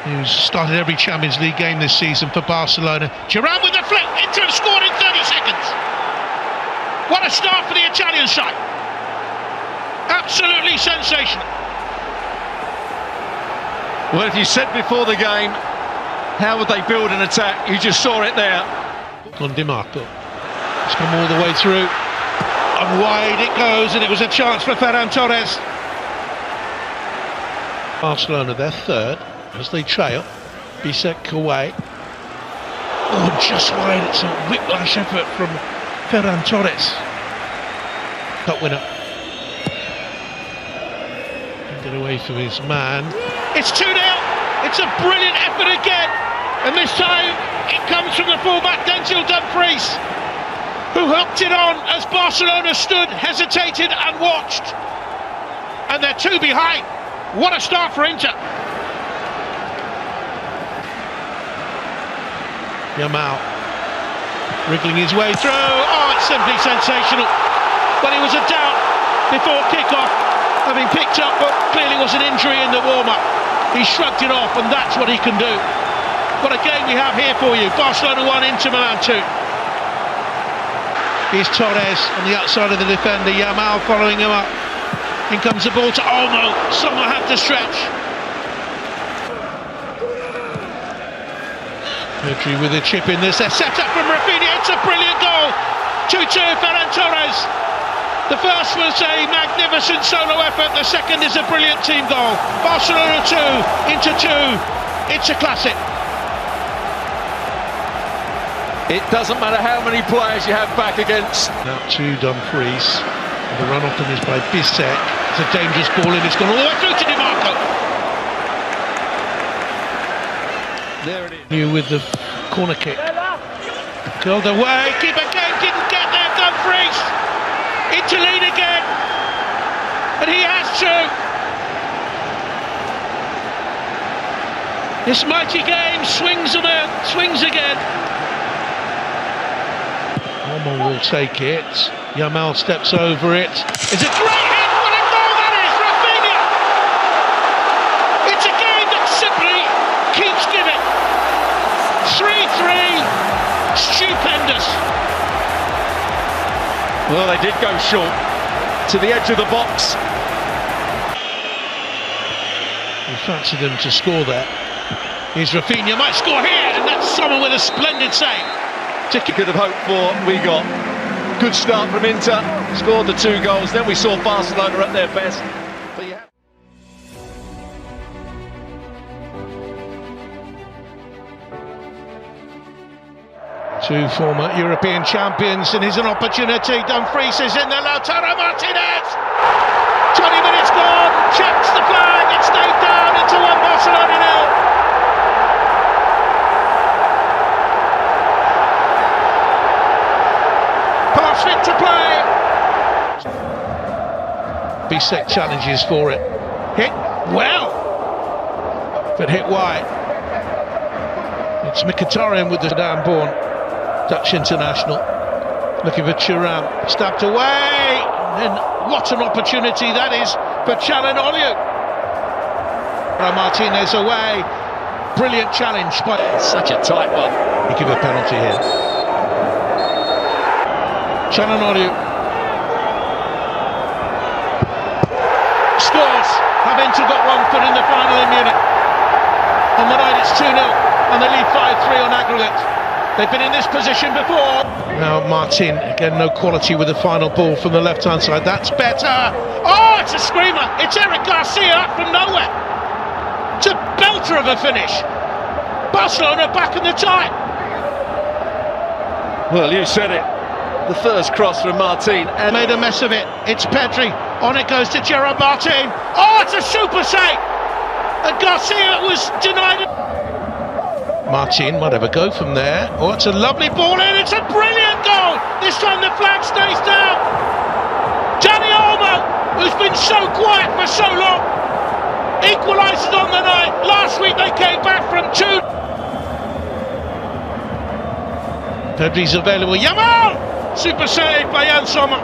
who's started every Champions League game this season for Barcelona. Giroud with the flick, Inter have scored in 30 seconds. What a start for the Italian side. Absolutely sensational. Well, if you said before the game, how would they build an attack? You just saw it there. On Di Marco. It's come all the way through. And wide it goes, and it was a chance for Ferran Torres. Barcelona, their third, as they trail. Bisek away. Oh, just wide. It's a whiplash effort from Ferran Torres. Cup winner. Get away from his man. It's 2-0. It's a brilliant effort again. And this time it comes from the fullback Denzel Dumfries, who hooked it on as Barcelona stood, hesitated and watched. And they're 2 behind. What a start for Inter. Yamal wriggling his way through. Oh, it's simply sensational. But he was a doubt before kick-off, having picked up what clearly was an injury in the warm-up. He shrugged it off, and that's what he can do. What a game we have here for you. Barcelona 1, Inter Milan 2. Here's Torres on the outside of the defender. Yamal following him up. In comes the ball to Olmo. Someone had to stretch. Pedri with a chip in this. They're set up from Rafinha. It's a brilliant goal. 2-2, Ferran Torres. The first was a magnificent solo effort. The second is a brilliant team goal. Barcelona 2, Inter 2. It's a classic. It doesn't matter how many players you have back against. Now to Dumfries. The run off them is by Bisek. It's a dangerous ball and it's gone all the way through to Di Marco. There it is. New with the corner kick. Curled away. Keeper again didn't get there. Dumfries. Into lead again. And he has to. This mighty game swings again. Olmo will take it. Yamal steps over it. It's a great hit! What a goal that is! Rafinha! It's a game that simply keeps giving. 3-3. Stupendous. Well, they did go short to the edge of the box. We fancy them to score there. Here's Rafinha, might score here, and that's someone with a splendid save. Could have hoped for. We got good start from Inter, scored the 2 goals, then we saw Barcelona at their best. But yeah. Two former European champions, and here's an opportunity. Dumfries is in there, Lautaro Martinez! 20 minutes gone, checks the flag, it stayed down into 1 Barcelona 0. Pass fit to play. Bisek challenges for it. Hit well, but hit wide. It's Mkhitaryan with the down-born Dutch international. Looking for Thuram. Stabbed away. And what an opportunity that is for Çalhanoğlu. Martinez away. Brilliant challenge, but Such a tight one. you give a penalty here. Çalhanoğlu scores. Have Inter got 1 foot in the final in Munich. On the night it's 2-0 and they lead 5-3 on aggregate. They've been in this position before. Now Martin, again no quality with the final ball from the left-hand side. That's better. Oh, it's a screamer. It's Eric Garcia up from nowhere. It's a belter of a finish. Barcelona back in the tie. Well, you said it. The first cross from Martin and Made a mess of it. It's Pedri. On it goes to Gerard Martin. Oh, it's a super save. And Garcia was denied. Martin might have a go from there. Oh, it's a lovely ball in. It's a brilliant goal. This time the flag stays down. Dani Olmo, who's been so quiet for so long, equalises on the night. Last week they came back from 2. Pedri's available. Yamal! Super save by Jan Sommer.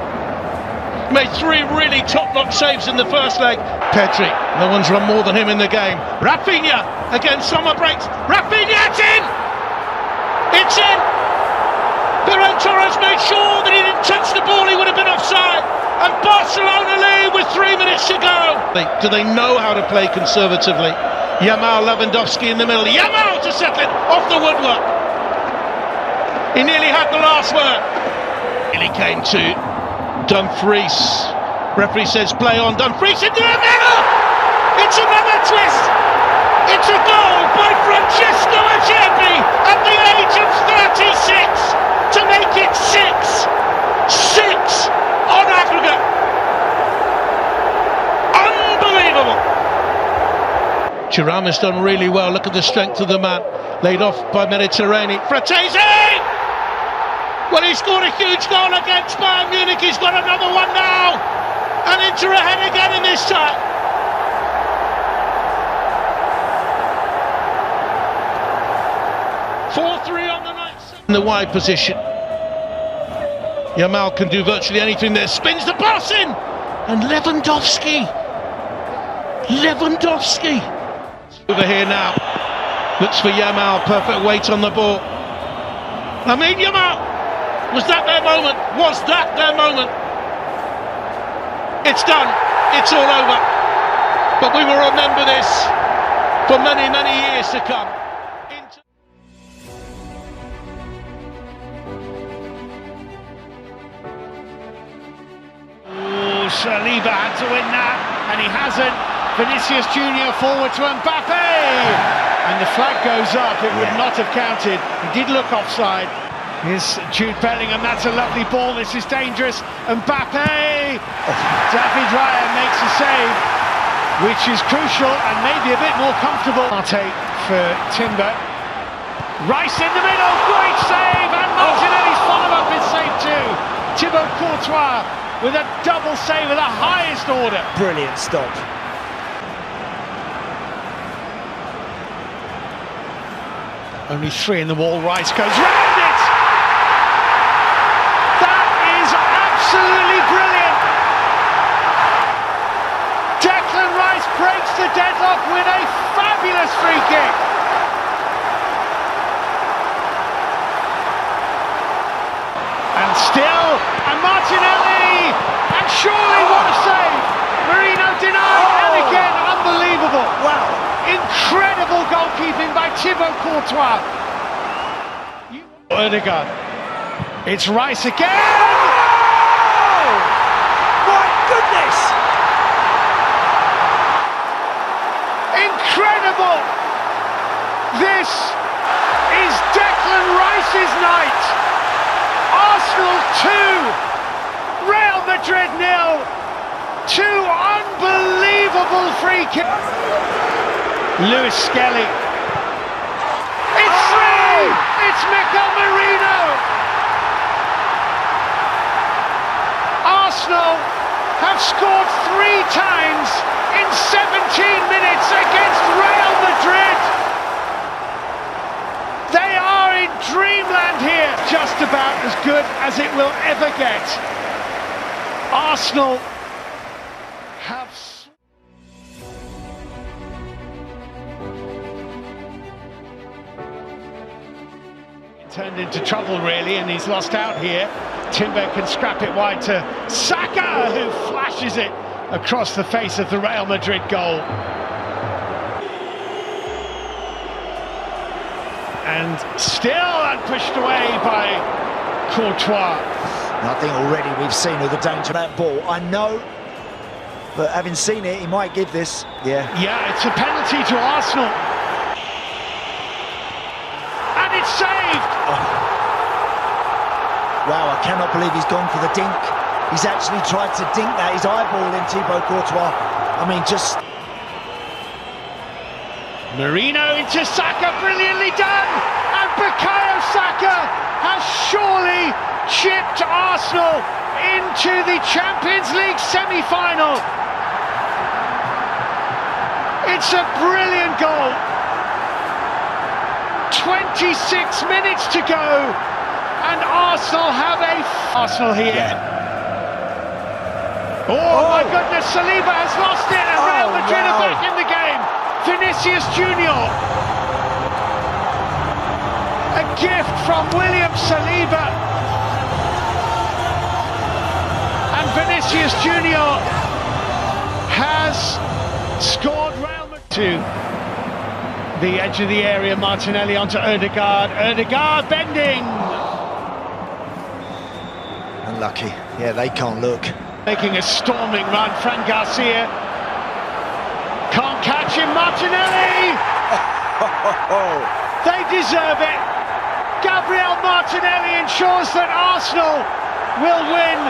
Made 3 really top-notch saves in the first leg. Petri, no one's run more than him in the game. Rafinha, again, summer breaks. Rafinha, it's in! It's in! Ferran Torres made sure that he didn't touch the ball, he would have been offside. And Barcelona lead with 3 minutes to go. Do they know how to play conservatively? Yamal, Lewandowski in the middle. Yamal to settle it off the woodwork. He nearly had the last word. And he came to Dumfries. Referee says play on. Dumfries into the middle. It's another twist. It's a goal by Francesco Acerbi at the age of 36 to make it 6 on aggregate. Unbelievable. Thuram has done really well. Look at the strength of the man. Laid off by Mediterranean. Fratesi! Well, he scored a huge goal against Bayern Munich. He's got another one now. And Inter ahead again in this time. On the night. In the wide position. Yamal can do virtually anything there. Spins the pass in. And Lewandowski. Over here now. Looks for Yamal. Perfect weight on the ball. Yamal. Was that their moment? It's done. It's all over. But we will remember this for many, many years to come. Saliba had to win that, and he hasn't. Vinicius Junior forward to Mbappe, and the flag goes up. It would not have counted. He did look offside. Here's Jude Bellingham. That's a lovely ball. This is dangerous. Mbappe. David Raya makes a save, which is crucial and maybe a bit more comfortable. Partey for Timber. Rice in the middle. Great save, and Martinelli's follow-up is save too. Thibaut Courtois with a double save of the highest order. Brilliant stop. Only 3 in the wall. Rice goes round it. That is absolutely brilliant. Declan Rice breaks the deadlock with a fabulous free kick. And still, and Martinelli, and surely what a save! Marino denied, and again, unbelievable! Wow! Incredible goalkeeping by Thibaut Courtois. Odegaard. It's Rice again! Oh! My goodness! Incredible! This is Declan Rice's night. Arsenal 2, Real Madrid 0. 2 unbelievable free kicks. Lewis Skelly. It's 3! It's Mikel Merino. Arsenal have scored 3 times in 17 minutes against Real Madrid. They are in dreamland here. Just about as good as it will ever get. Arsenal have... Turned into trouble really, and he's lost out here. Timber can scrap it wide to Saka, who flashes it across the face of the Real Madrid goal. And still pushed away by Courtois. I think already we've seen all the danger of that ball. I know, but having seen it, he might give this. Yeah, it's a penalty to Arsenal. And it's saved! Oh. Wow, I cannot believe he's gone for the dink. He's actually tried to dink that, his eyeball in Thibaut Courtois. I mean, just... Marino into Saka, brilliantly done! And Bukayo Saka has surely chipped Arsenal into the Champions League semi-final. It's a brilliant goal. 26 minutes to go, and Arsenal have Arsenal here. Oh my goodness, Saliba has lost it and Real Madrid are back in the game. Vinicius Junior. A gift from William Saliba. And Vinicius Junior has scored Real Madrid to the edge of the area. Martinelli onto Ødegaard. Ødegaard bending. Unlucky. Yeah, they can't look. Making a storming run. Fran Garcia can't catch him. Martinelli. They deserve it. Gabriel Martinelli ensures that Arsenal will win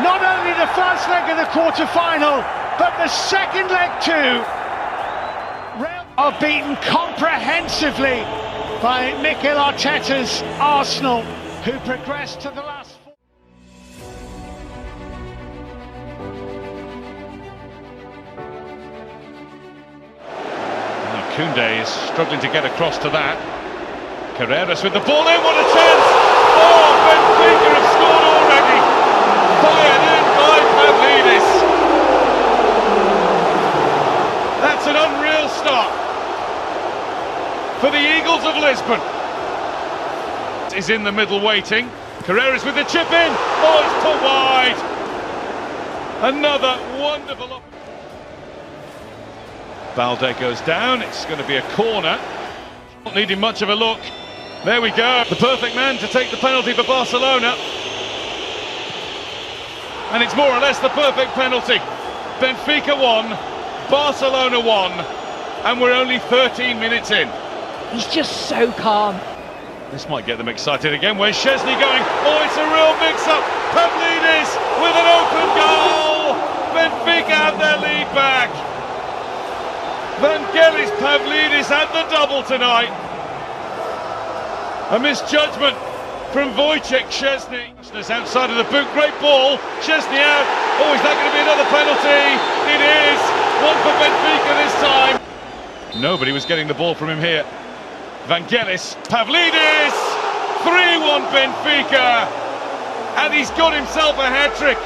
not only the first leg of the quarter-final, but the second leg too. Real are beaten comprehensively by Mikel Arteta's Arsenal, who progressed to the last four. Koundé is struggling to get across to that. Carreras with the ball in, what a chance! Oh, Benfica have scored already! Fired in by Pavlidis. That's an unreal start for the Eagles of Lisbon. Is in the middle waiting. Carreras with the chip in. Oh, it's put wide. Another wonderful opportunity. Balde goes down, it's going to be a corner. Not needing much of a look. There we go. The perfect man to take the penalty for Barcelona. And it's more or less the perfect penalty. Benfica won, Barcelona won, and we're only 13 minutes in. He's just so calm. This might get them excited again. Where's Szczesny going? Oh, it's a real mix-up. Pavlidis with an open goal. Benfica have their lead back. Vangelis Pavlidis had the double tonight. A misjudgment from Wojciech Szczesny. Outside of the boot, great ball. Szczesny out. Oh, is that going to be another penalty? It is. One for Benfica this time. Nobody was getting the ball from him here. Vangelis Pavlidis. 3-1 Benfica. And he's got himself a hat-trick.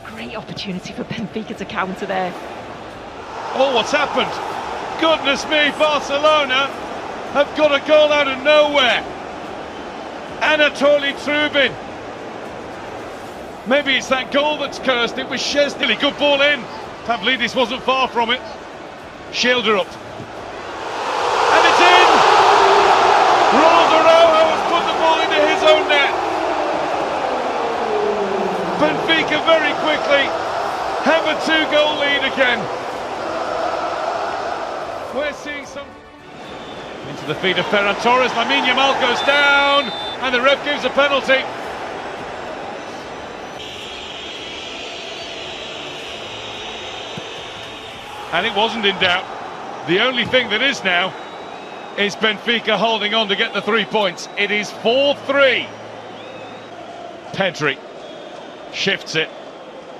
Great opportunity for Benfica to counter there. Oh, what's happened? Goodness me, Barcelona have got a goal out of nowhere. Anatoly Trubin. Maybe it's that goal that's cursed. It was Szczesny. Good ball in. Pavlidis wasn't far from it. Shielder up. And it's in! Ronald Araujo has put the ball into his own net. Benfica very quickly have a 2-goal lead again. We're seeing some into the feet of Ferran Torres. Lamine Yamal goes down, and the ref gives a penalty. And it wasn't in doubt. The only thing that is now is Benfica holding on to get the 3 points. It is 4-3. Pedri shifts it,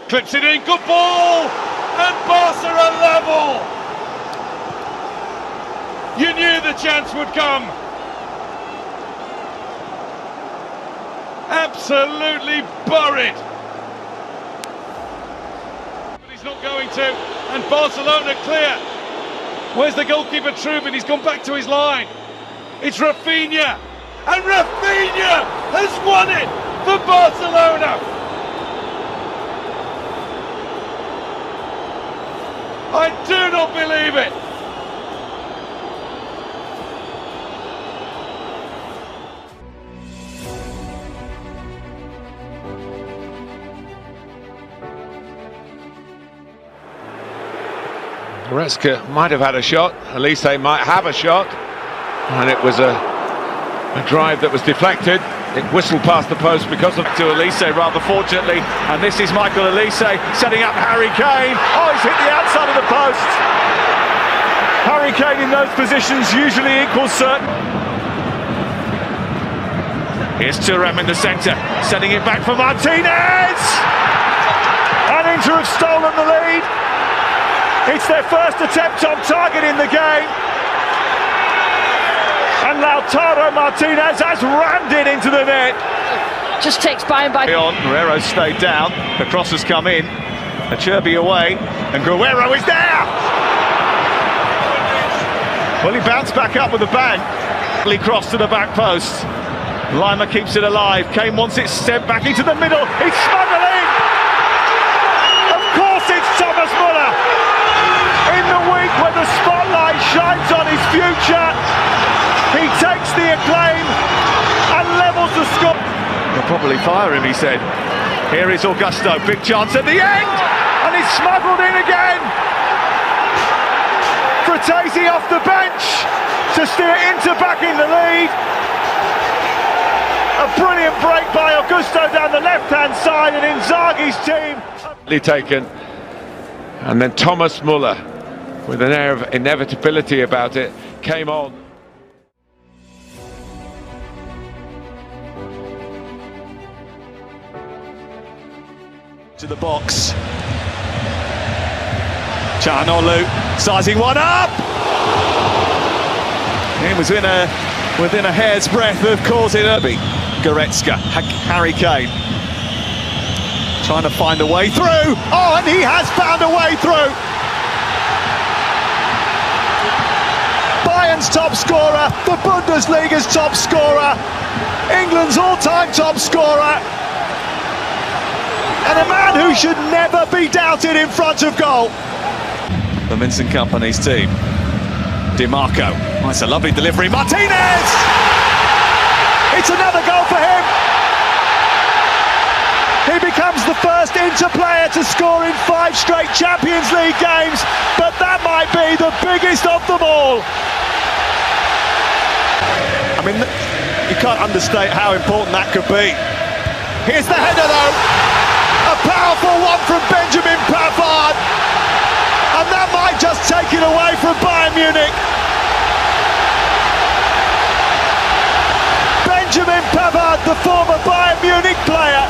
clips it in, good ball, and Barca are level. You knew the chance would come. Absolutely buried. But he's not going to, and Barcelona clear. Where's the goalkeeper Trubin? He's gone back to his line. It's Rafinha, and Rafinha has won it for Barcelona. I do not believe it! Goretzka might have had a shot, Elise might have a shot, and it was a drive that was deflected. It whistled past the post because of to Elise, rather fortunately, and this is Michael Elise setting up Harry Kane. Oh, he's hit the outside of the post. Harry Kane in those positions usually equals certain. Here's Thuram in the centre, setting it back for Martinez, and Inter have stolen the lead. It's their first attempt on target in the game. And Lautaro Martinez has rammed it into the net. just takes Bayern by... Guerrero stayed down, the cross has come in, Acerbi away, and Guerrero is there! Well, he bounced back up with a bang. He crossed to the back post. Lima keeps it alive. Kane wants it sent back into the middle. He's smuggling! Of course it's Thomas Muller! In the week when the spotlight shines on his future, he takes the acclaim and levels the score. They'll probably fire him, he said. Here is Augusto, big chance at the end, and he's smuggled in again. Fratesi off the bench to steer Inter back in the lead. A brilliant break by Augusto down the left-hand side, and Inzaghi's team. Taken, and then Thomas Muller, with an air of inevitability about it, came on. To the box. Çalhanoğlu sizing one up. He was within a hair's breadth of causing a Goretzka, Harry Kane trying to find a way through. Oh, and he has found a way through. Bayern's top scorer, the Bundesliga's top scorer, England's all-time top scorer, and a man who should never be doubted in front of goal. The Vincent Kompany's team. Di Marco. Oh, it's a lovely delivery. Martinez! It's another goal for him. He becomes the first Inter player to score in 5 straight Champions League games, but that might be the biggest of them all. I mean, you can't understate how important that could be. Here's the header though. A powerful one from Benjamin Pavard, and that might just take it away from Bayern Munich. Benjamin Pavard, the former Bayern Munich player.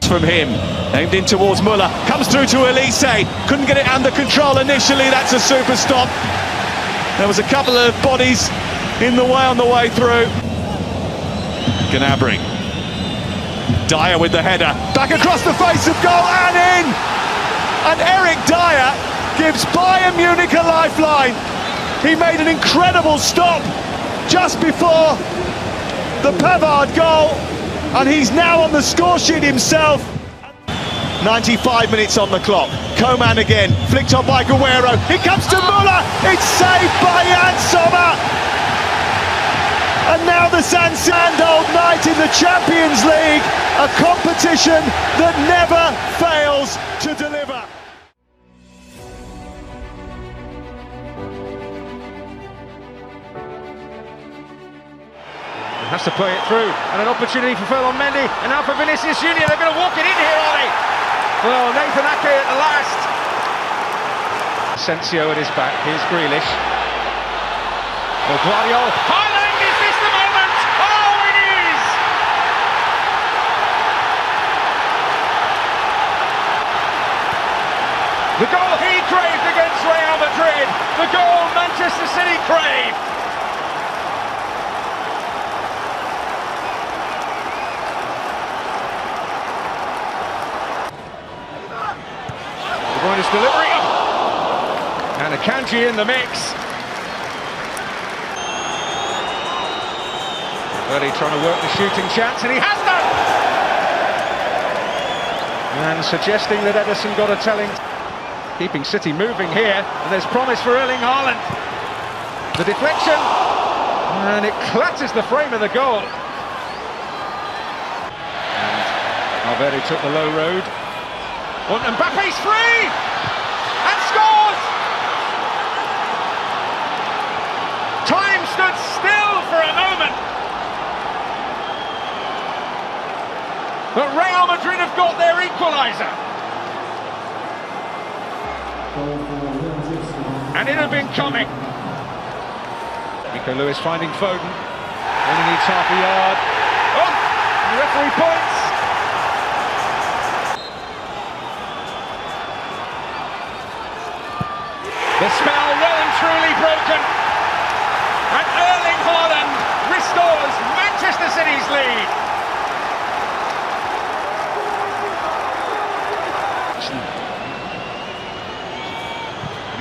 From him, aimed in towards Muller, comes through to Elise, couldn't get it under control initially. That's a super stop. There was a couple of bodies in the way on the way through. Gnabry. Dyer with the header, back across the face of goal and in! And Eric Dyer gives Bayern Munich a lifeline. He made an incredible stop just before the Pavard goal, and he's now on the score sheet himself. 95 minutes on the clock. Coman again, flicked on by Guerrero. It comes to Muller. It's saved by Jan Sommer. And now the San Siro night in the Champions League, a competition that never fails to deliver. Has to play it through, and an opportunity for Ferland Mendy, and now for Vinicius Junior. They're going to walk it in here, are they? Well, Nathan Ake at the last. Asensio at his back. Here's Grealish. Well, Guardiola. Haaland, is this the moment? Oh, it is! The goal he craved against Real Madrid. The goal Manchester City craved. Bonus delivery, and Akanji in the mix. Early trying to work the shooting chance, and he has done! And suggesting that Ederson got a telling. Keeping City moving here, and there's promise for Erling Haaland. The deflection, and it clatters the frame of the goal. And Valverde took the low road. And Mbappe's free! And scores! Time stood still for a moment. But Real Madrid have got their equaliser. And it had been coming. Nico Lewis finding Foden. Only needs half a yard. Oh! The referee points. The spell well and truly broken, and Erling Haaland restores Manchester City's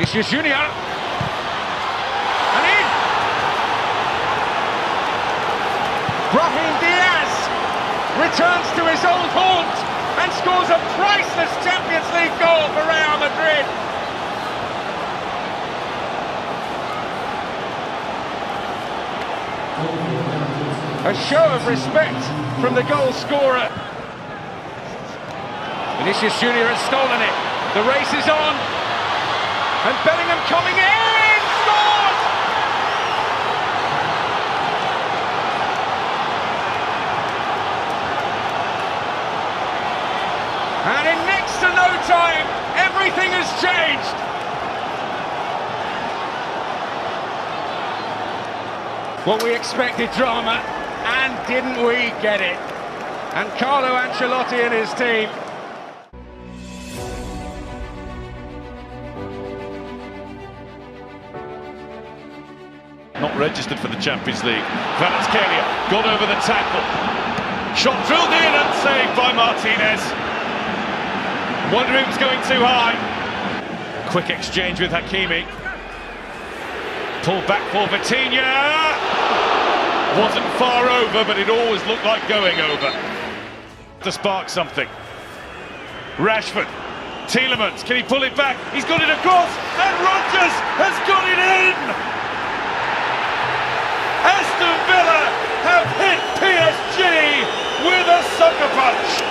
Vinicius Junior. And in! Brahim Diaz returns to his old haunt and scores a priceless Champions League goal for Real Madrid. A show of respect from the goal scorer. Vinicius Junior has stolen it. The race is on. And Bellingham coming in! Scores! And in next to no time, everything has changed. Well, we expected drama, and didn't we get it? And Carlo Ancelotti and his team. Not registered for the Champions League. Kvaratskhelia got over the tackle. Shot drilled in and saved by Martinez. Wonder if it was going too high. Quick exchange with Hakimi. Pull back for Vitinha. Wasn't far over, but it always looked like going over. To spark something. Rashford. Tielemans, can he pull it back? He's got it across, and Rodgers has got it in! Aston Villa have hit PSG with a sucker punch!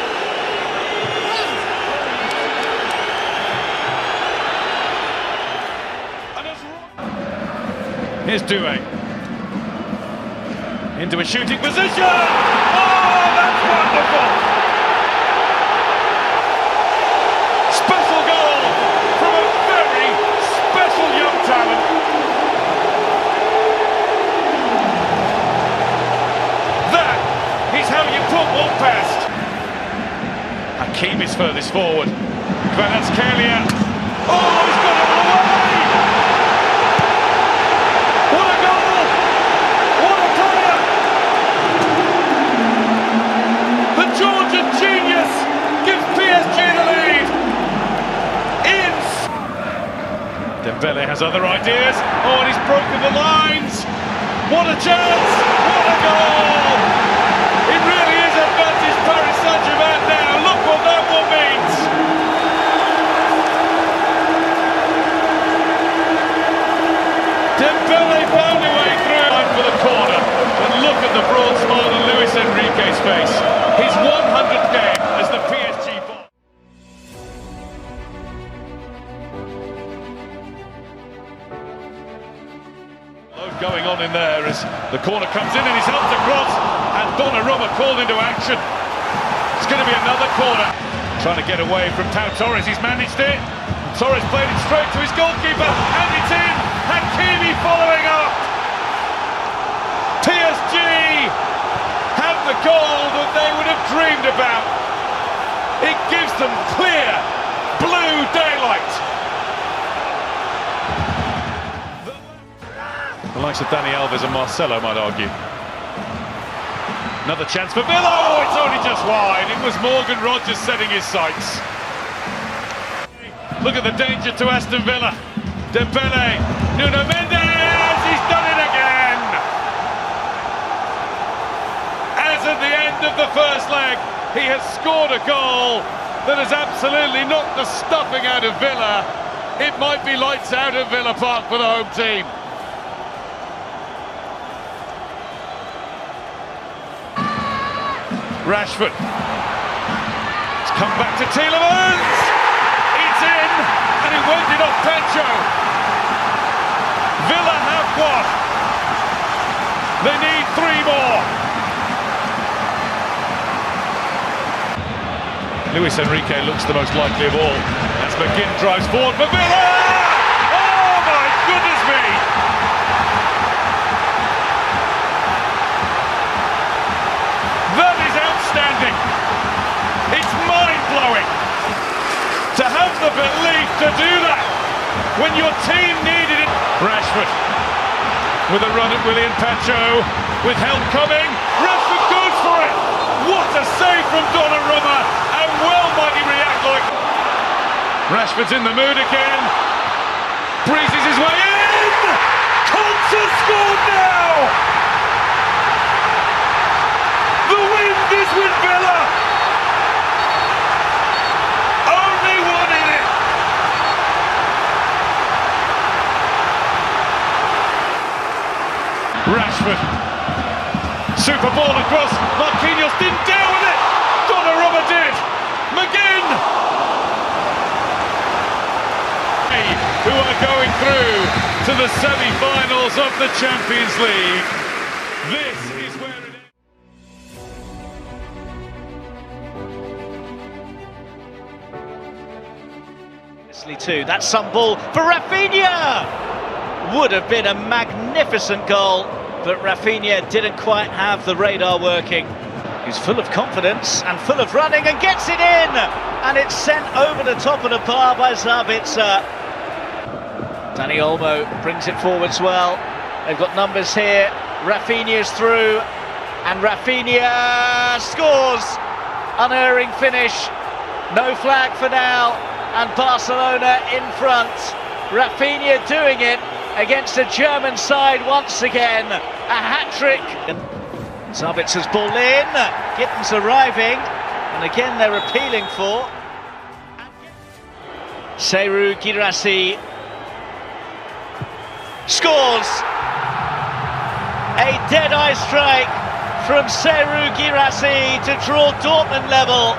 Here's Doué. Into a shooting position! Oh, that's wonderful! Special goal from a very special young talent. That is how you put one past. Hakim is furthest forward. Kvaratskhelia. Oh, he's got it all away! What a goal! What a player! The Georgian genius gives PSG the lead. Dembele has other ideas. Oh, and he's broken the lines. What a chance! What a goal! It really is advantage Paris Saint-Germain now. Look what that one means. Dembele found a way through for the corner. And look at the broad smile on Luis Enrique's face. His 100th game as the PSG boss. Going on in there as the corner comes in and he's helped across, and Donnarumma called into action. It's going to be another corner. Trying to get away from Pau Torres, he's managed it. Torres played it straight to his goalkeeper, and it's in. Hakimi following up. PSG have the goal that they would have dreamed about. It gives them clear blue daylight. The likes of Dani Alves and Marcelo might argue. Another chance for Villa. Oh, it's only just wide. It was Morgan Rodgers setting his sights. Look at the danger to Aston Villa. Dembele, Nuno Mendes, he's done it again. As at the end of the first leg, he has scored a goal that has absolutely knocked the stuffing out of Villa. It might be lights out at Villa Park for the home team. Rashford. It's come back to Tielemans. It's in, and he went it off Pecho. Villa have one. They need three more. Luis Enrique looks the most likely of all. As McGinn drives forward for Villa. Oh my goodness me! That is outstanding. It's mind-blowing to have the belief to do that when your team needed it. Rashford with a run at Willian Pacho with help coming. Rashford goes for it. What a save from Donnarumma, and well might he react like. Rashford's in the mood again. breezes his way in! Conte scored now! The wind is with Villa! Only one in it! Rashford. Super ball across. Marquinhos didn't deal with it. Donnarumma did. McGinn. Who are going through to the semi-finals of the Champions League. This is where it is. Too. That's some ball for Rafinha. Would have been a magnificent goal, but Rafinha didn't quite have the radar working. He's full of confidence and full of running and gets it in, and it's sent over the top of the bar by Sabitzer. Dani Olmo brings it forwards well. They've got numbers here. Rafinha's through, and Rafinha scores. Unerring finish. No flag for now, and Barcelona in front. Rafinha doing it against a German side once again. A hat-trick. Sabitzer's ball in. Gittins arriving, and again they're appealing for. Serhou Guirassy scores. A dead-eye strike from Serhou Guirassy to draw Dortmund level.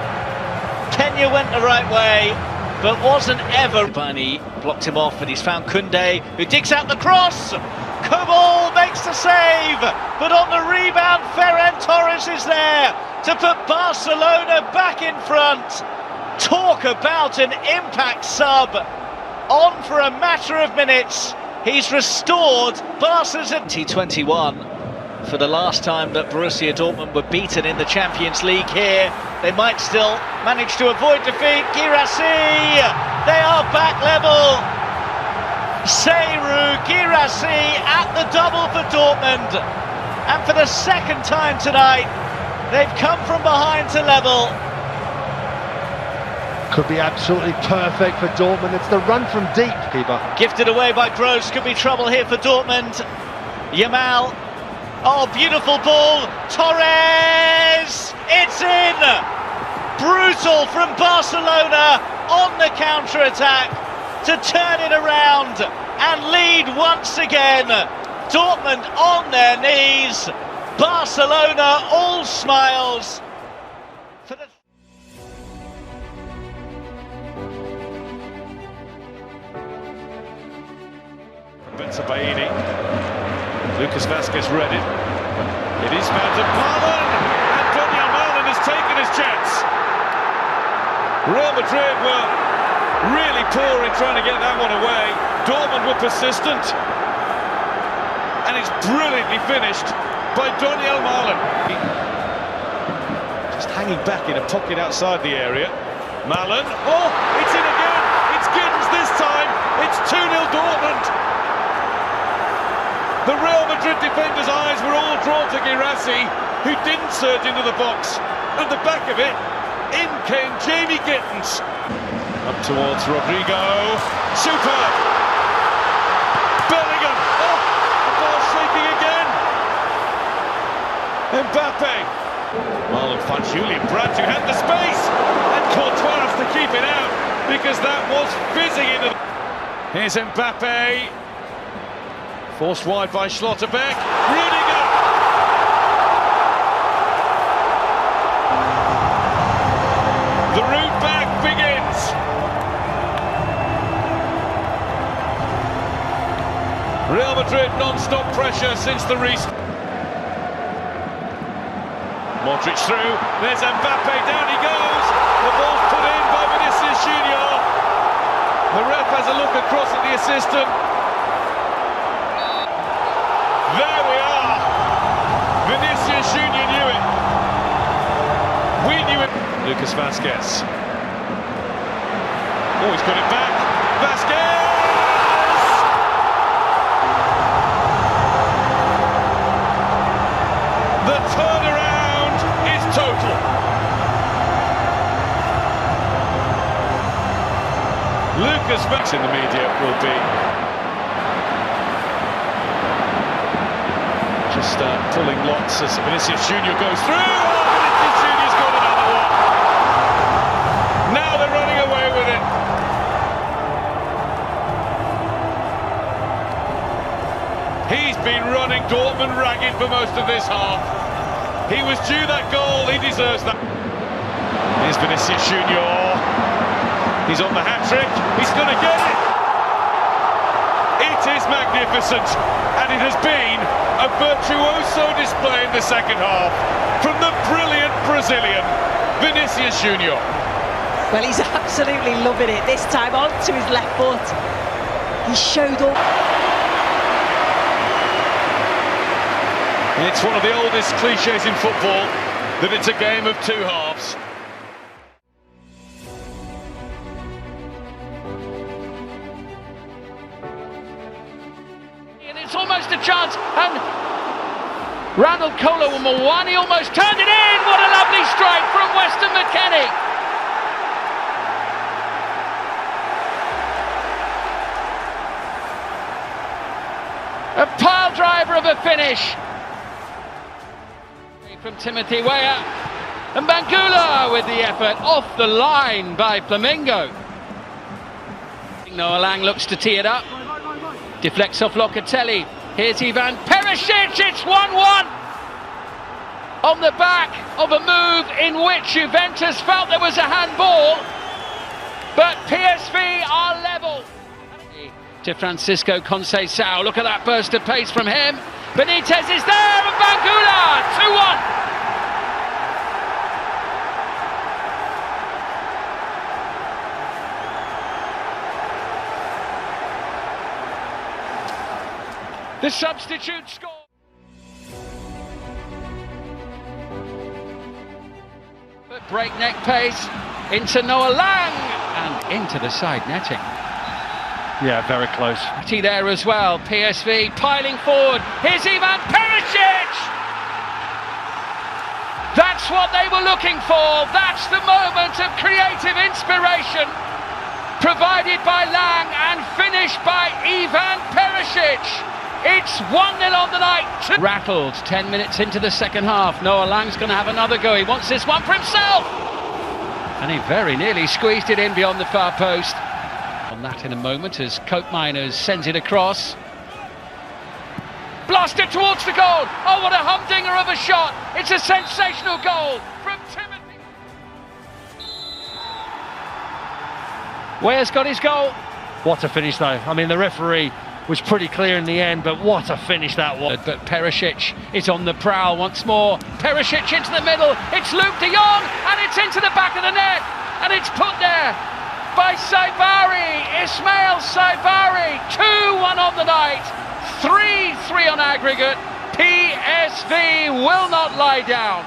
Kenya went the right way, but wasn't ever. Bunny blocked him off, and he's found Koundé, who digs out the cross. Koval makes the save, but on the rebound, Ferran Torres is there to put Barcelona back in front. Talk about an impact sub. On for a matter of minutes. He's restored Barca's 2021 for the last time that Borussia Dortmund were beaten in the Champions League here. They might still manage to avoid defeat. Guirassy, they are back level. Serhou Guirassy at the double for Dortmund. And for the second time tonight, they've come from behind to level. Could be absolutely perfect for Dortmund. It's the run from deep, keeper. Gifted away by Gross. Could be trouble here for Dortmund. Yamal. Oh, beautiful ball. Torres. It's in. Brutal from Barcelona on the counter-attack to turn it around and lead once again. Dortmund on their knees. Barcelona all smiles. For the Benzabaini. Lucas Vazquez read it. It is found to Marlon, and Daniel Marlon has taken his chance. Real Madrid were really poor in trying to get that one away. Dortmund were persistent, and it's brilliantly finished by Daniel Marlon. Just hanging back in a pocket outside the area. Marlon, oh, it's in again. It's Gittins this time. It's 2-0 Dortmund. The Real Madrid defenders' eyes were all drawn to Guirassy, who didn't surge into the box. At the back of it, in came Jamie Gittins. Up towards Rodrigo. Superb! Bellingham! Oh! The ball shaking again! Mbappe! Marlon finds Julian Brandt, who had the space, and Courtois has to keep it out, because that was fizzing into the... Here's Mbappe. Forced wide by Schlotterbeck. Rudiger! The route back begins. Real Madrid non-stop pressure since the restart. Modric through. There's Mbappe. Down he goes. The ball's put in by Vinicius Junior. The ref has a look across at the assistant. There we are. Vinicius Junior knew it. We knew it. Lucas Vazquez. Oh, he's got it back. Vazquez! The turnaround is total. Lucas Vazquez in the media will be Almost pulling lots as Vinicius Junior goes through. Oh, Vinicius Junior's got another one. Now they're running away with it. He's been running Dortmund ragged for most of this half. He was due that goal, he deserves that. Here's Vinicius Junior. He's on the hat-trick, he's going to get it! It is magnificent, and it has been a virtuoso display in the second half from the brilliant Brazilian, Vinicius Junior. Well, he's absolutely loving it. This time onto his left foot. He showed up. It's one of the oldest cliches in football that it's a game of two halves. And it's almost a chance, and Randall Kolo-Muani almost turned it in. What a lovely strike from Weston McKennie. A pile driver of a finish from Timothy Weah, and Bangula with the effort off the line by Flamengo. Noah Lang looks to tee it up, deflects off Locatelli. Here's Ivan Perisic, it's 1-1 on the back of a move in which Juventus felt there was a handball, but PSV are level. To Francisco Conceição, look at that burst of pace from him. Benitez is there, and Bangula, 2-1. The substitute score. At breakneck pace, into Noah Lang, and into the side netting. Yeah, very close. There as well, PSV piling forward. Here's Ivan Perisic! That's what they were looking for. That's the moment of creative inspiration provided by Lang and finished by Ivan Perisic. It's 1-0 on the night. Rattled 10 minutes into the second half. Noah Lang's going to have another go. He wants this one for himself. And he very nearly squeezed it in beyond the far post. On that in a moment as Koopmeiners sends it across. Blasted towards the goal. Oh, what a humdinger of a shot. It's a sensational goal from Timothy. Weah's got his goal. What a finish though. I mean, the referee was pretty clear in the end, but what a finish that was. But Perisic is on the prowl once more. Perisic into the middle. It's Luke de Jong, and it's into the back of the net. And it's put there by Saibari, Ismail Saibari. 2-1 on the night, 3-3 on aggregate. PSV will not lie down.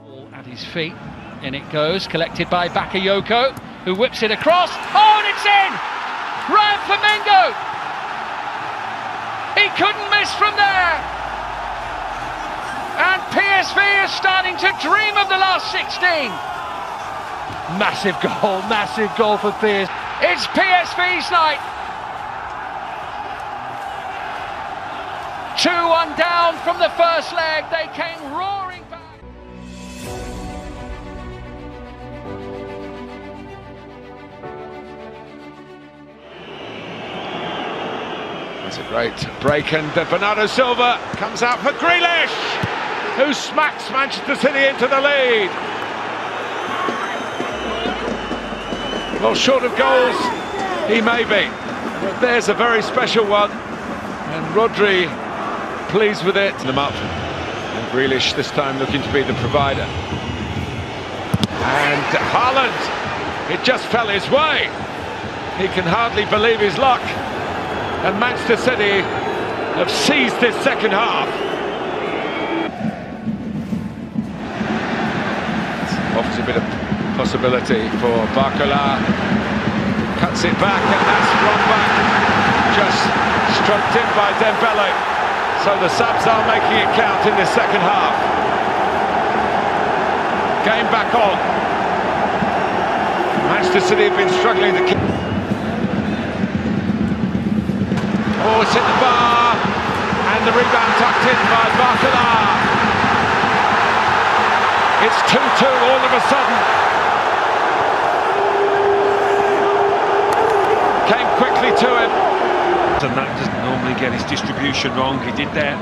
Ball at his feet, in it goes, collected by Bakayoko, who whips it across. Oh, and it's in! Ryan Flamengo! He couldn't miss from there! And PSV is starting to dream of the last 16. Massive goal for PSV. It's PSV's night. 2-1 down from the first leg. They came roaring back. It's a great break, and Bernardo Silva comes out for Grealish, who smacks Manchester City into the lead. Well, short of goals, he may be, but there's a very special one, and Rodri pleased with it. Them up, and Grealish this time looking to be the provider. And Haaland, it just fell his way. He can hardly believe his luck, and Manchester City have seized this second half. Offers a bit of possibility for Barcola. Cuts it back, and that's run back, just stroked in by Dembele. So the subs are making it count in this second half. Game back on. Manchester City have been struggling to keep. Oh, it's hit the bar, And the rebound tucked in by Barthala. It's 2-2 all of a sudden. Came quickly to him. And that doesn't normally get his distribution wrong. He did there.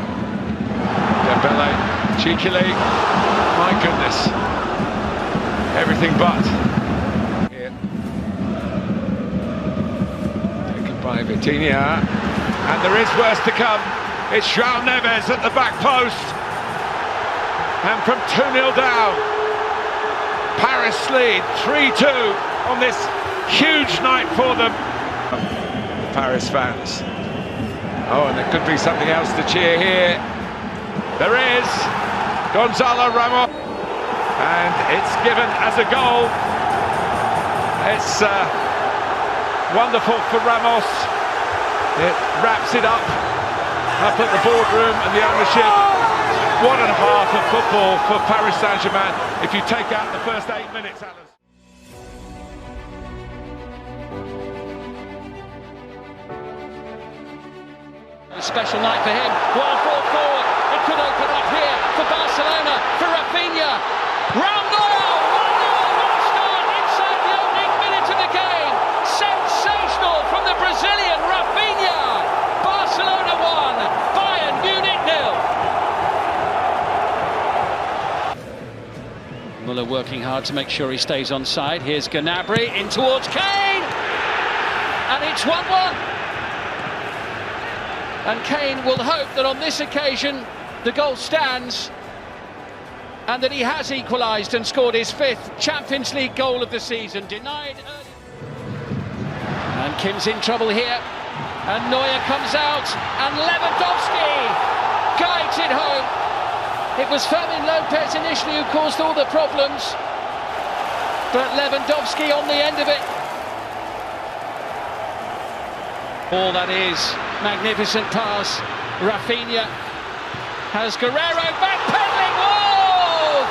Dembele, cheekily. My goodness. Everything but. Here. Taken by Vitinha. And there is worse to come. It's João Neves at the back post. And from 2-0 down, Paris lead 3-2 on this huge night for them. Paris fans. Oh, and there could be something else to cheer here. There is. Gonzalo Ramos. And it's given as a goal. It's wonderful for Ramos. It wraps it up at the boardroom and the ownership. What a half of football for Paris Saint-Germain if you take out the first 8 minutes, Alan. A special night for him. Well brought forward. It could open up here for Barcelona, for Rafinha. Round Neuer! 1-0 start inside the opening minute of the game. Sensational from the Brazilian Rafinha. Barcelona 1, Bayern Munich 0. Muller working hard to make sure he stays on side. Here's Gnabry in towards Kane. And it's 1-1. And Kane will hope that on this occasion the goal stands and that he has equalised and scored his 5th Champions League goal of the season. Denied early. And Kim's in trouble here. And Neuer comes out and Lewandowski guides it home. It was Fermin Lopez initially who caused all the problems, but Lewandowski on the end of it. All that is, magnificent pass. Rafinha has Guerrero backpedaling. Whoa!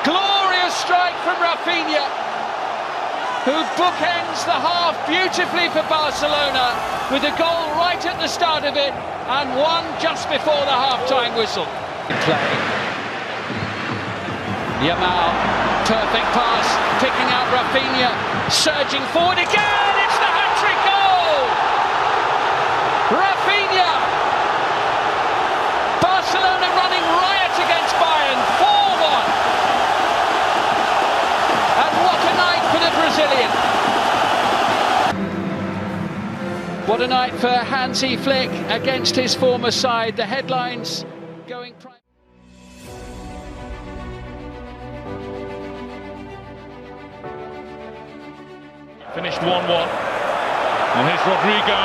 3-1. Glorious strike from Rafinha, who bookends the half beautifully for Barcelona with a goal right at the start of it and one just before the half-time whistle. Play. Yamal, perfect pass, picking out Rafinha, surging forward again, it's the hat-trick goal! Rafinha! Barcelona running riot against Bayern, 4-1. And what a night for the Brazilian. What a night for Hansi Flick against his former side. The headlines going prime. Finished 1-1. Well, here's Rodrigo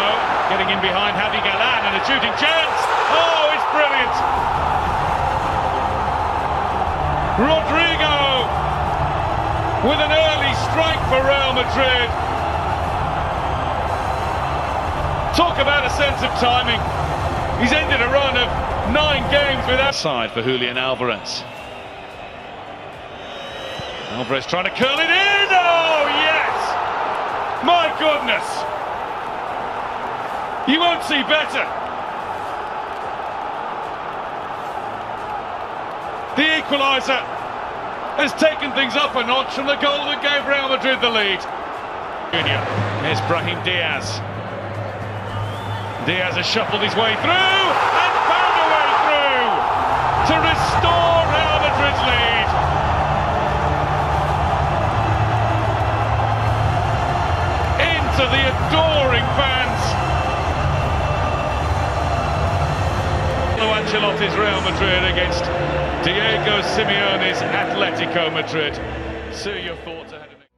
getting in behind Javi Galán and a shooting chance. Oh, it's brilliant. Rodrigo with an early strike for Real Madrid. Talk about a sense of timing. He's ended a run of 9 games without side for Julian Alvarez. Alvarez trying to curl it in. Oh, yes! My goodness! You won't see better. The equaliser has taken things up a notch from the goal that gave Real Madrid the lead. Here's Brahim Diaz. Diaz has shuffled his way through and found a way through to restore Real Madrid's lead. Into the adoring fans. Ancelotti's Real Madrid against Diego Simeone's Atletico Madrid. Sir, your thoughts ahead of it?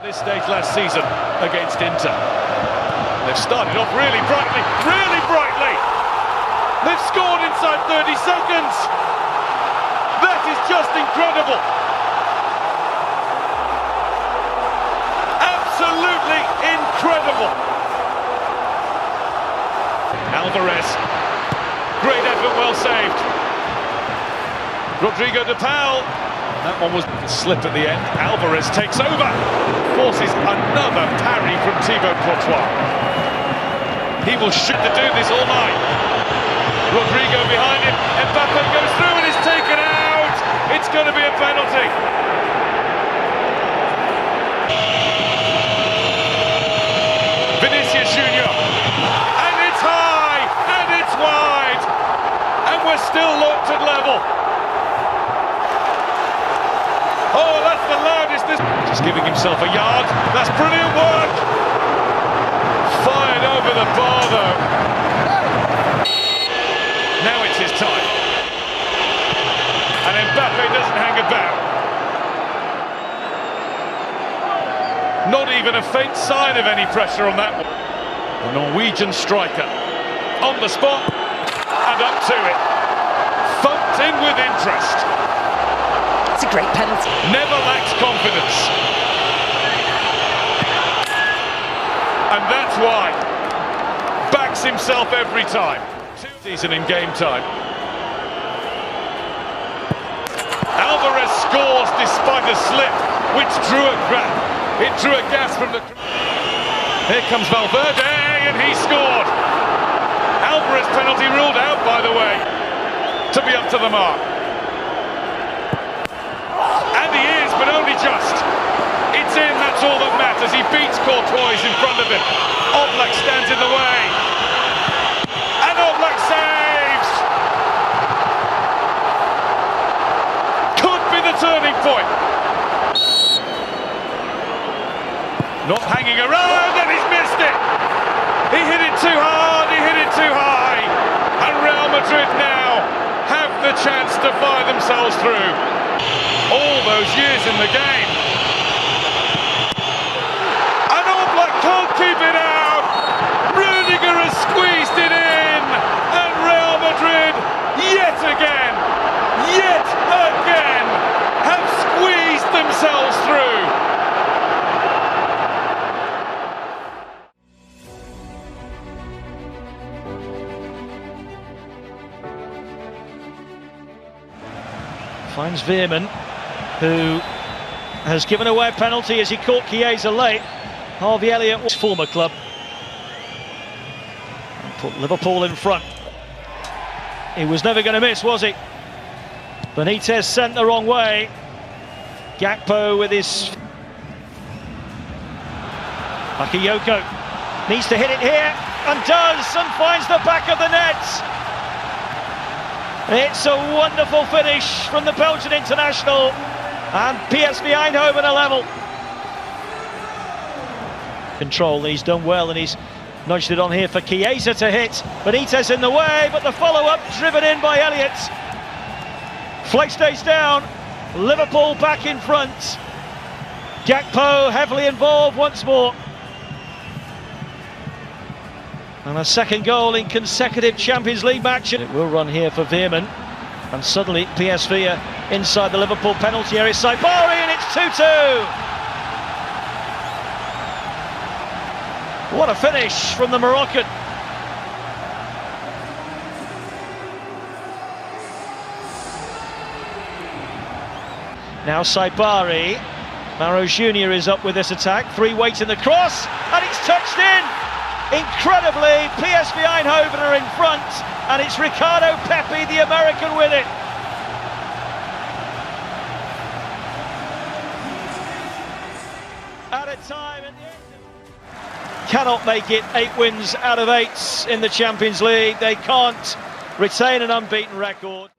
This stage last season against Inter. They've started off really brightly, really brightly. They've scored inside 30 seconds. That is just incredible. Absolutely incredible. Alvarez, great effort, well saved. Rodrigo de Paul, That one was a slip at the end. Alvarez takes over, forces another parry from Thibaut Courtois. He will shoot to do this all night. Rodrigo behind him, Mbappe goes through and is taken out. It's going to be a penalty. Vinicius Junior, and it's high, and it's wide, and we're still locked at level. Oh, that's the loudest. Just giving himself a yard. That's brilliant work. Fired over the bar, though. Now it's his time. And Mbappe doesn't hang about. Not even a faint sign of any pressure on that one. The Norwegian striker on the spot and up to it. Funked in with interest. It's a great penalty. Never lacks confidence. And that's why. Backs himself every time. Season in game time. Alvarez scores despite a slip, which drew a gas from the... Here comes Valverde, and he scored. Alvarez penalty ruled out, by the way, to be up to the mark. And he is, but only just. It's in, that's all that matters. He beats Courtois in front of him. Oblak stands in the way. And Oblak saves! Could be the turning point. Not hanging around, and he's missed it! He hit it too hard, he hit it too high. And Real Madrid now have the chance to fire themselves through. All those years in the game. And Oblak can't keep it out. Rudiger has squeezed it in. And Real Madrid, yet again, have squeezed themselves through. Finds Veerman, who has given away a penalty as he caught Chiesa late. Harvey Elliott, former club, put Liverpool in front. He was never going to miss, was he? Benitez sent the wrong way. Gakpo with his... Bakayoko needs to hit it here, and does, and finds the back of the net. It's a wonderful finish from the Belgian international, and PSV Eindhoven are level. Control, he's done well, and he's nudged it on here for Chiesa to hit. Benitez in the way, but the follow-up driven in by Elliott. Fleck stays down, Liverpool back in front. Gakpo heavily involved once more. And a second goal in consecutive Champions League matches. It will run here for Veerman. And suddenly PSV are inside the Liverpool penalty area. Saibari, and it's 2-2. What a finish from the Moroccan. Now Saibari. Mauro Junior is up with this attack. Three waiting the cross, and it's touched in. Incredibly, PSV Eindhoven are in front, and it's Ricardo Pepi, the American, with it. At a time at the end. Cannot make it 8 wins out of 8 in the Champions League. They can't retain an unbeaten record.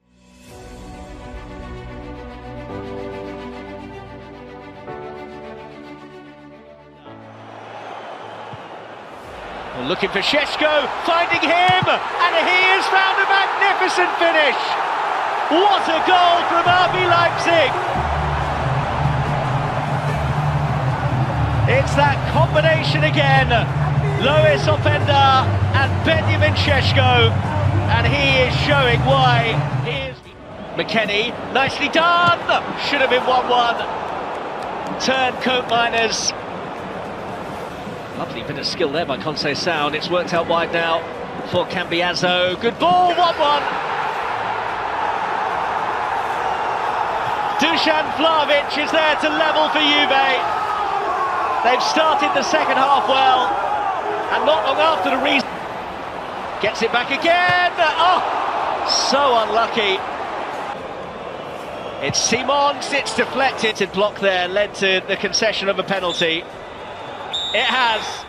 Looking for Šeško, finding him, and he has found a magnificent finish. What a goal from RB Leipzig. It's that combination again. Lois Openda and Benjamin Šeško, and he is showing why he is... McKennie, nicely done. Should have been 1-1. Turncoat Miners. Lovely bit of skill there by Conceição. It's worked out wide now for Cambiaso. Good ball, 1-1. Dusan Vlahovic is there to level for Juve. They've started the second half well, and not long after the reason. Gets it back again. Oh, so unlucky. It's Simons, it's deflected. Block there led to the concession of a penalty. It has.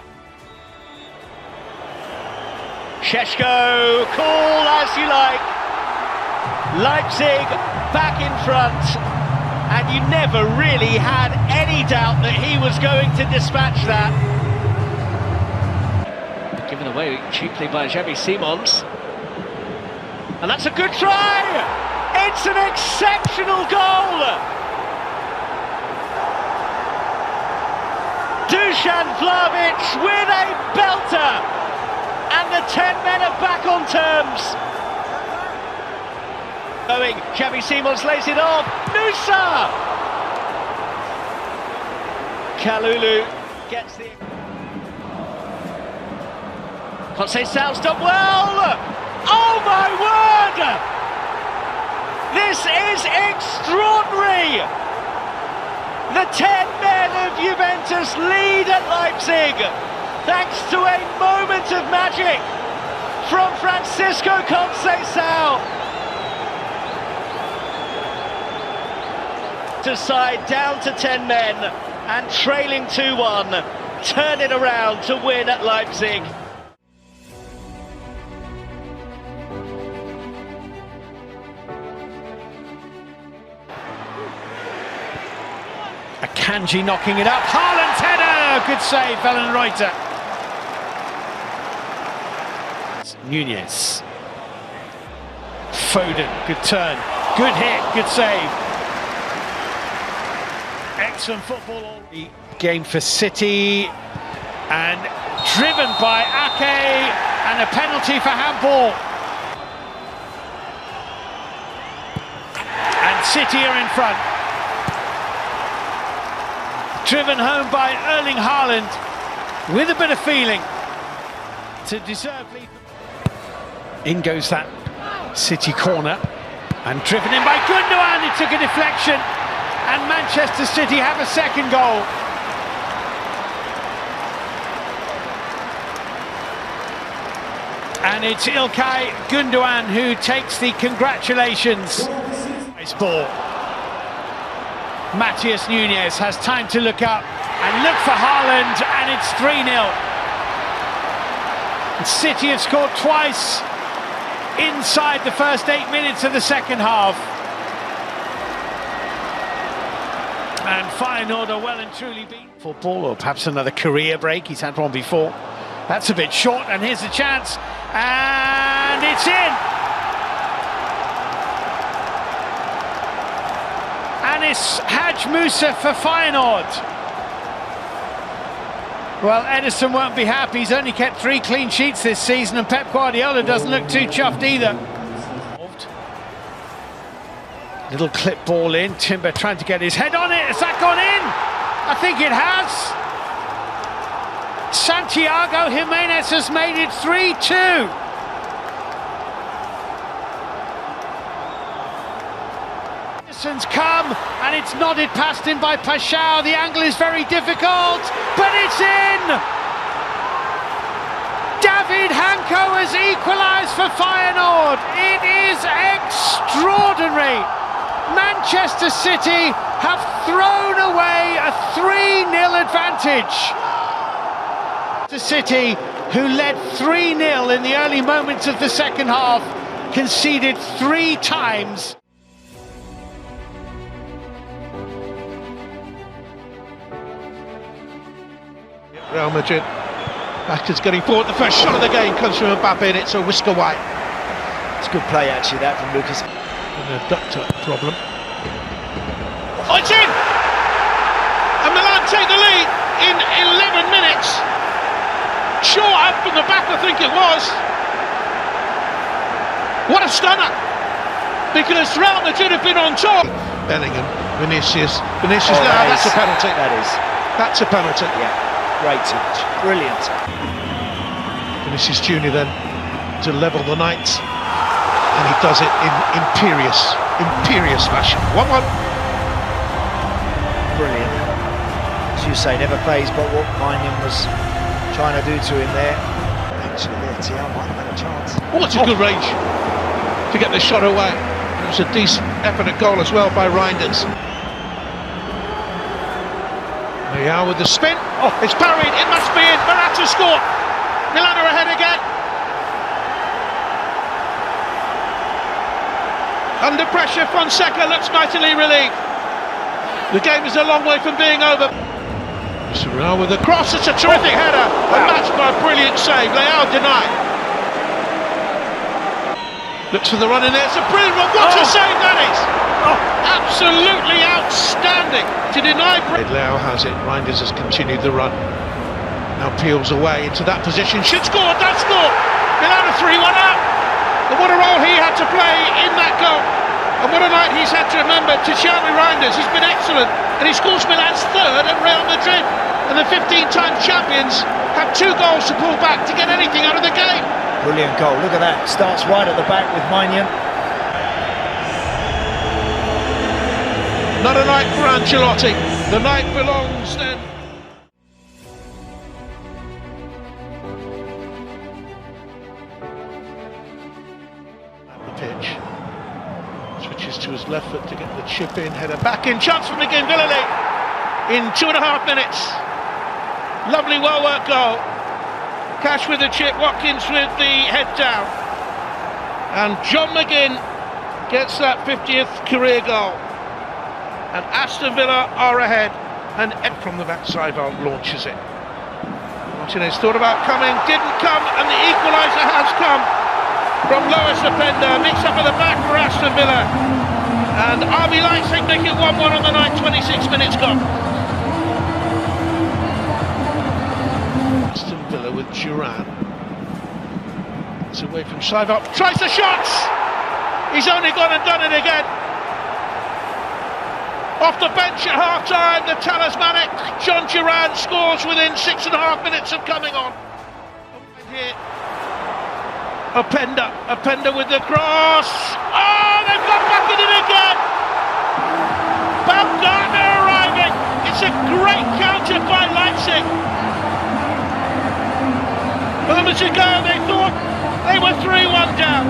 Šeško, call as you like. Leipzig back in front, and you never really had any doubt that he was going to dispatch that. Given away cheaply by Xavi Simons. And that's a good try! It's an exceptional goal! Dusan Vlahovic with a belter! And the 10 men are back on terms. Going, Xavi Simons lays it off. Nusa! Kalulu gets the... Conceição's done well! Oh my word! This is extraordinary! The 10 men of Juventus lead at Leipzig, thanks to a moment of magic from Francisco Conceição. To side down to 10 men and trailing 2-1, turn it around to win at Leipzig. Akanji knocking it up. Haaland's header! Good save, Wellenreuter. Nunez. Foden, good turn. Good hit, good save. Excellent football all the game for City. And driven by Ake, and a penalty for handball. And City are in front. Driven home by Erling Haaland with a bit of feeling to deserve lead. In goes that City corner and driven in by Gundogan. It took a deflection and Manchester City have a second goal. And it's İlkay Gundogan who takes the congratulations. Nice ball. Matheus Nunes has time to look up and look for Haaland, and it's 3-0. City have scored twice inside the first 8 minutes of the second half. And Feyenoord are well and truly beaten. Football, or perhaps another career break. He's had one before. That's a bit short, and here's the chance. And it's in! Anis Hadj Moussa for Feyenoord. Well, Edison won't be happy. He's only kept 3 clean sheets this season, and Pep Guardiola doesn't look too chuffed either. Little clip ball in. Timber trying to get his head on it. Has that gone in? I think it has. Santiago Jimenez has made it 3-2. Edison's come, and it's nodded past him by Paixão. The angle is very difficult, but it's in! David Hanko has equalised for Feyenoord. It is extraordinary. Manchester City have thrown away a 3-0 advantage. The City, who led 3-0 in the early moments of the second half, conceded 3 times. Real Madrid back is getting forward. The first shot of the game comes from Mbappe, and it's a whisker wide. It's a good play actually, that from Lucas. And a doctor problem. Oh, it's in! And Milan take the lead in 11 minutes. Short up from the back, I think it was. What a stunner! Because Real Madrid have been on top. Bellingham, Vinicius. That's a penalty. That's a penalty. Yeah. Great touch, brilliant. Vinicius Junior then to level the night, and he does it in imperious fashion. 1-1. you say, never phased by what Maignan was trying to do to him there. Actually, there, Thiaw might have had a chance. Oh, it's a good range to get the shot away. It was a decent effort at goal as well by Reinders. Thiaw with the spin. Oh, it's parried. It must be in. Morata scored. Milan are ahead again. Under pressure, Fonseca looks mightily relieved. The game is a long way from being over. Surreal with the cross, it's a terrific header. A match by a brilliant save, Leao denied. Looks for the run in there, it's a brilliant one. What a save that is! Absolutely outstanding to deny. Leao has it, Reinders has continued the run. Now peels away into that position, should score, does score! Milan are 3-1 out. And what a role he had to play in that goal. And what a night he's had to remember. Tiziano Reinders, he's been excellent. And he scores Milan's third at Real Madrid. And the 15-time champions have 2 goals to pull back to get anything out of the game. Brilliant goal, look at that. Starts right at the back with Maignan. Not a night for Ancelotti. The night belongs then. Pitch. Switches to his left foot to get the chip in, header back in, chance for McGinn, Villali in 2.5 minutes. Lovely, well worked goal. Cash with the chip, Watkins with the head down. And John McGinn gets that 50th career goal. And Aston Villa are ahead, and Ed from the backside launches it. Martinez thought about coming, didn't come, and the equaliser has come. From Lois Openda, mix up at the back for Aston Villa. And RB Leipzig make it 1-1 on the night, 26 minutes gone. Aston Villa with Duran. It's away from Saivop, tries the shots! He's only gone and done it again. Off the bench at half-time, the talismanic John Duran scores within 6.5 minutes of coming on. Here. Openda with the cross. Oh, they've got back in it again. Baumgartner arriving. It's a great counter by Leipzig. Moments ago they thought they were 3-1 down.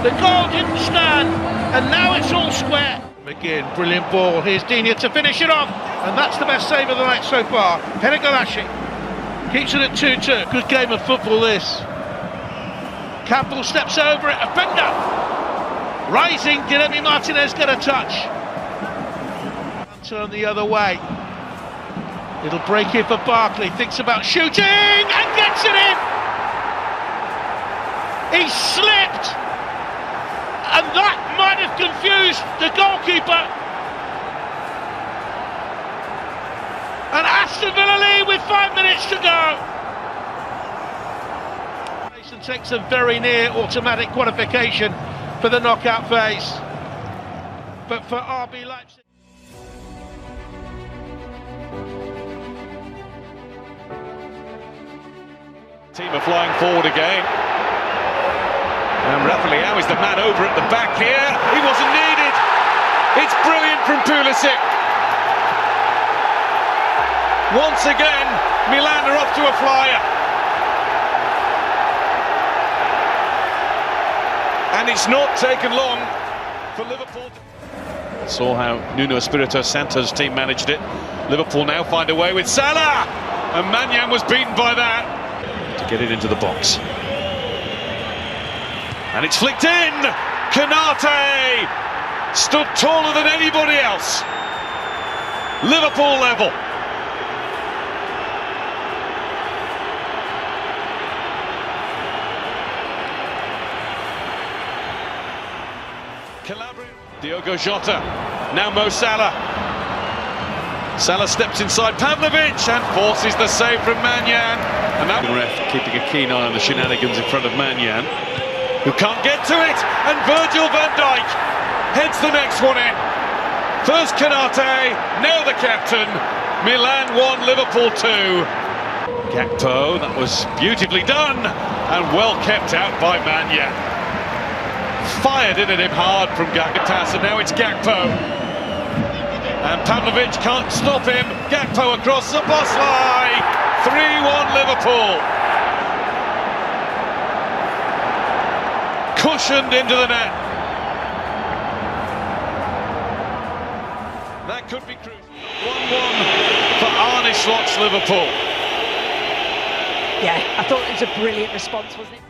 The goal didn't stand, and now it's all square. McGinn, brilliant ball. Here's Digne to finish it off, and that's the best save of the night so far. Peterdr keeps it at 2-2. Good game of football this. Campbell steps over it, Openda rising, did Emi Martinez get a touch? Turn the other way. It'll break here for Barkley, thinks about shooting and gets it in! He slipped, and that might have confused the goalkeeper. And Aston Villa lead with 5 minutes to go. Takes a very near automatic qualification for the knockout phase. But for RB Leipzig... Team are flying forward again. And Rafael is the man over at the back here. He wasn't needed. It's brilliant from Pulisic. Once again, Milan are off to a flyer. And it's not taken long for Liverpool. Saw how Nuno Espirito Santo's team managed it. Liverpool now find a way with Salah! And Maignan was beaten by that. To get it into the box. And it's flicked in! Canate! Stood taller than anybody else. Liverpool level. Calabria, Diogo Jota, now Mo Salah. Salah steps inside Pavlovic and forces the save from Maignan. And that ref keeping a keen eye on the shenanigans in front of Maignan, who can't get to it. And Virgil van Dijk heads the next one in. First Canate, now the captain. Milan 1, Liverpool 2. Gakpo, that was beautifully done and well kept out by Maignan. Fired in at him hard from Gakpo, and now it's Gakpo. And Pavlovic can't stop him. Gakpo across the line. 3-1 Liverpool. Cushioned into the net. That could be crucial. 1-1 for Arne Slot's Liverpool. Yeah, I thought it was a brilliant response, wasn't it?